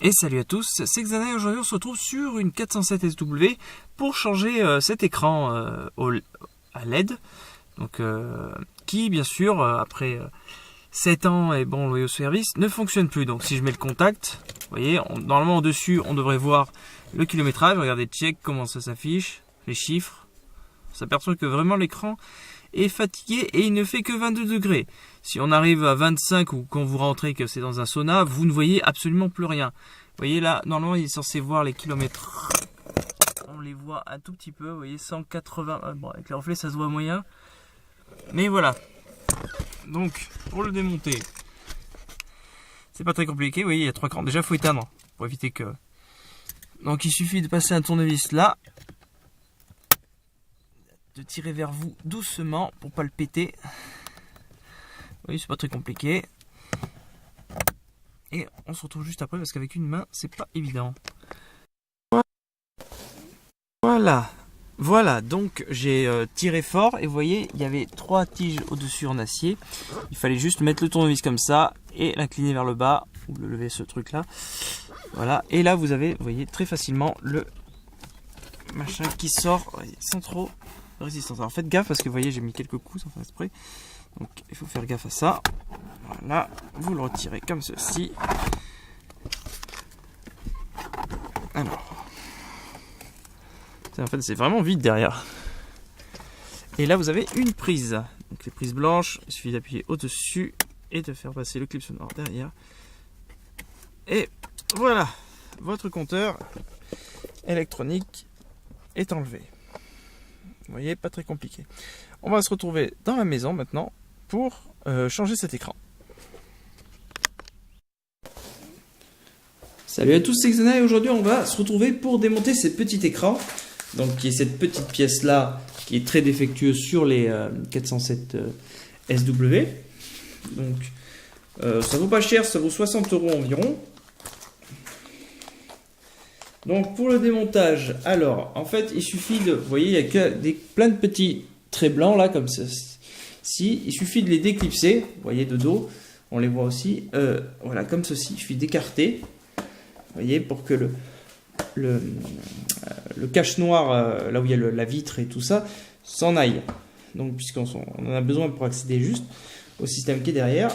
Et salut à tous, c'est Xana et aujourd'hui on se retrouve sur une 407 SW pour changer cet écran à LED. Donc, qui bien sûr après 7 ans et bon loyaux au service ne fonctionne plus. Donc si je mets le contact, vous voyez, normalement au dessus on devrait voir le kilométrage. Regardez, check comment ça s'affiche, les chiffres. On s'aperçoit que vraiment l'écran est fatigué et il ne fait que 22 degrés. Si on arrive à 25 ou quand vous rentrez que c'est dans un sauna, vous ne voyez absolument plus rien. Vous voyez là, normalement il est censé voir les kilomètres. On les voit un tout petit peu, vous voyez 180, bon avec les reflets ça se voit moyen. Mais voilà. Donc pour le démonter, c'est pas très compliqué, vous voyez il y a 3 crans. Déjà il faut éteindre pour éviter que... Donc il suffit de passer un tournevis là, de tirer vers vous doucement pour pas le péter. Oui, c'est pas très compliqué. Et on se retrouve juste après parce qu'avec une main, c'est pas évident. Voilà, donc j'ai tiré fort et vous voyez, il y avait 3 tiges au-dessus en acier. Il fallait juste mettre le tournevis comme ça et l'incliner vers le bas ou le lever ce truc là. Voilà, et là vous avez, vous voyez très facilement le machin qui sort sans trop de résistance. Alors faites gaffe parce que vous voyez, j'ai mis quelques coups sans faire exprès. Donc il faut faire gaffe à ça. Voilà, vous le retirez comme ceci. Alors, en fait c'est vraiment vide derrière. Et là vous avez une prise. Donc les prises blanches, il suffit d'appuyer au-dessus et de faire passer le clip sonore derrière. Et voilà, votre compteur électronique est enlevé. Vous voyez, pas très compliqué. On va se retrouver dans la maison maintenant pour changer cet écran. Salut à tous, c'est Xana et aujourd'hui on va se retrouver pour démonter ce petit écran. Donc qui est cette petite pièce là qui est très défectueuse sur les 407 SW. Donc ça vaut pas cher, ça vaut 60 € environ. Donc pour le démontage, alors en fait il suffit de, vous voyez il y a que plein de petits traits blancs là comme ça. Si, il suffit de les déclipser, vous voyez de dos, on les voit aussi, voilà comme ceci, il suffit d'écarter, vous voyez pour que le cache noir, là où il y a la vitre et tout ça, s'en aille. Donc puisqu'on en a besoin pour accéder juste au système qui est derrière.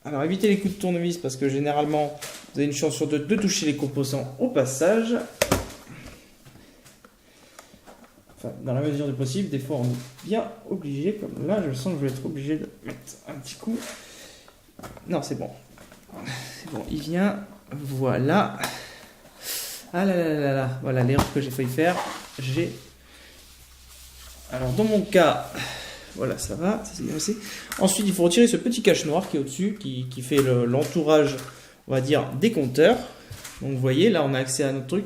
Alors évitez les coups de tournevis parce que généralement vous avez une chance sur deux de toucher les composants au passage. Enfin, dans la mesure du possible, des fois on est bien obligé, comme là je sens que je vais être obligé de mettre un petit coup. Non c'est bon. C'est bon, il vient. Voilà. Ah là là là là. Voilà l'erreur que j'ai failli faire. Alors dans mon cas... Voilà, ça va, ça s'est bien passé. Ensuite, il faut retirer ce petit cache noir qui est au-dessus, qui fait l'entourage, on va dire, des compteurs. Donc, vous voyez, là, on a accès à notre truc.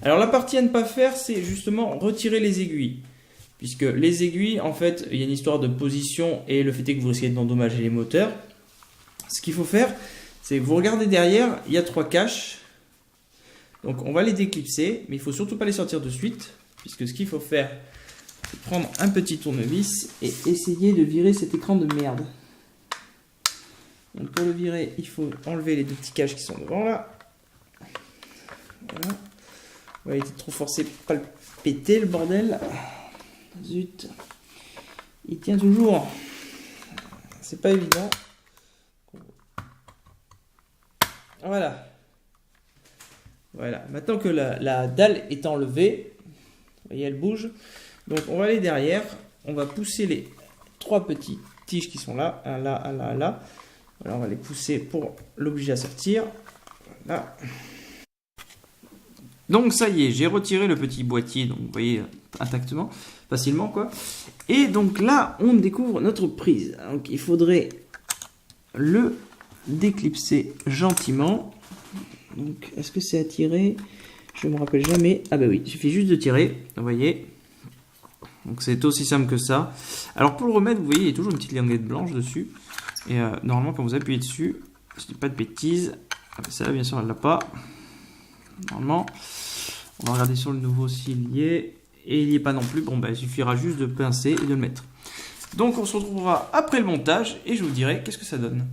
Alors, la partie à ne pas faire, c'est justement retirer les aiguilles. Puisque les aiguilles, en fait, il y a une histoire de position et le fait est que vous risquez d'endommager les moteurs. Ce qu'il faut faire, c'est que vous regardez derrière, il y a 3 caches. Donc, on va les déclipser, mais il ne faut surtout pas les sortir de suite. Puisque ce qu'il faut faire... prendre un petit tournevis et essayer de virer cet écran de merde. Donc pour le virer, il faut enlever les 2 petits caches qui sont devant là. Voilà. On va être trop forcé pour pas le péter le bordel. Zut. Il tient toujours. C'est pas évident. Voilà. Voilà. Maintenant que la dalle est enlevée, vous voyez elle bouge. Donc on va aller derrière, on va pousser les 3 petites tiges qui sont là, un là, un là, un là. Voilà, on va les pousser pour l'obliger à sortir. Voilà. Donc ça y est, j'ai retiré le petit boîtier, donc vous voyez intactement, facilement quoi. Et donc là, on découvre notre prise. Donc il faudrait le déclipser gentiment. Donc est-ce que c'est à tirer? Je ne me rappelle jamais. Ah bah oui, il suffit juste de tirer, vous voyez. Donc c'est aussi simple que ça. Alors pour le remettre, vous voyez, il y a toujours une petite languette blanche dessus. Et normalement, quand vous appuyez dessus, je dis pas de bêtises. Celle-là, bien sûr, elle l'a pas. Normalement, on va regarder sur le nouveau s'il y est. Et il n'y est pas non plus. Bon, bah, il suffira juste de pincer et de le mettre. Donc on se retrouvera après le montage et je vous dirai qu'est-ce que ça donne.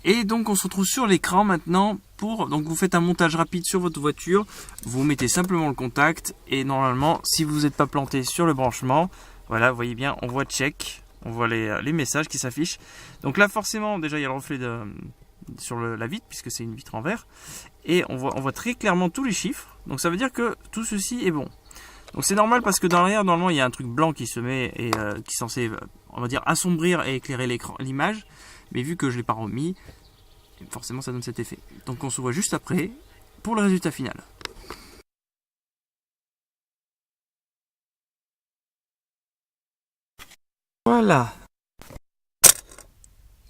Et donc on se retrouve sur l'écran maintenant pour... Donc vous faites un montage rapide sur votre voiture, vous mettez simplement le contact et normalement si vous n'êtes pas planté sur le branchement, voilà vous voyez bien on voit check, on voit les messages qui s'affichent. Donc là forcément déjà il y a le reflet sur la vitre puisque c'est une vitre en verre et on voit très clairement tous les chiffres. Donc ça veut dire que tout ceci est bon. Donc c'est normal parce que dans l'arrière normalement il y a un truc blanc qui se met et qui est censé on va dire assombrir et éclairer l'image. Mais vu que je ne l'ai pas remis, forcément ça donne cet effet. Donc on se voit juste après pour le résultat final. Voilà.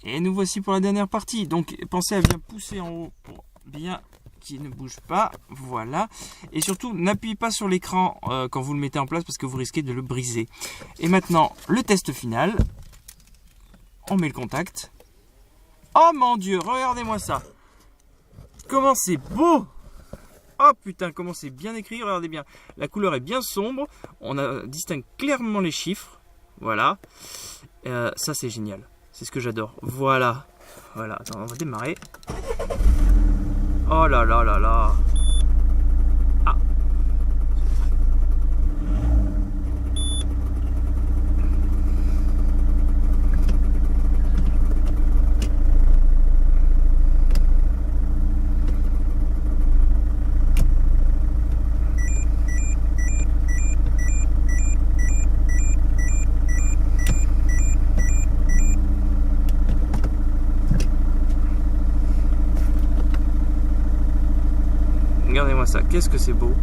Et nous voici pour la dernière partie. Donc pensez à bien pousser en haut pour bien qu'il ne bouge pas. Voilà. Et surtout n'appuyez pas sur l'écran quand vous le mettez en place parce que vous risquez de le briser. Et maintenant le test final. On met le contact. Oh mon Dieu, regardez-moi ça. Comment c'est beau. Oh putain, comment c'est bien écrit. Regardez bien. La couleur est bien sombre. On distingue clairement les chiffres. Voilà. Ça c'est génial. C'est ce que j'adore. Voilà. Voilà. Attends, on va démarrer. Oh là là là là. Ah. Regardez-moi ça, qu'est-ce que c'est beau.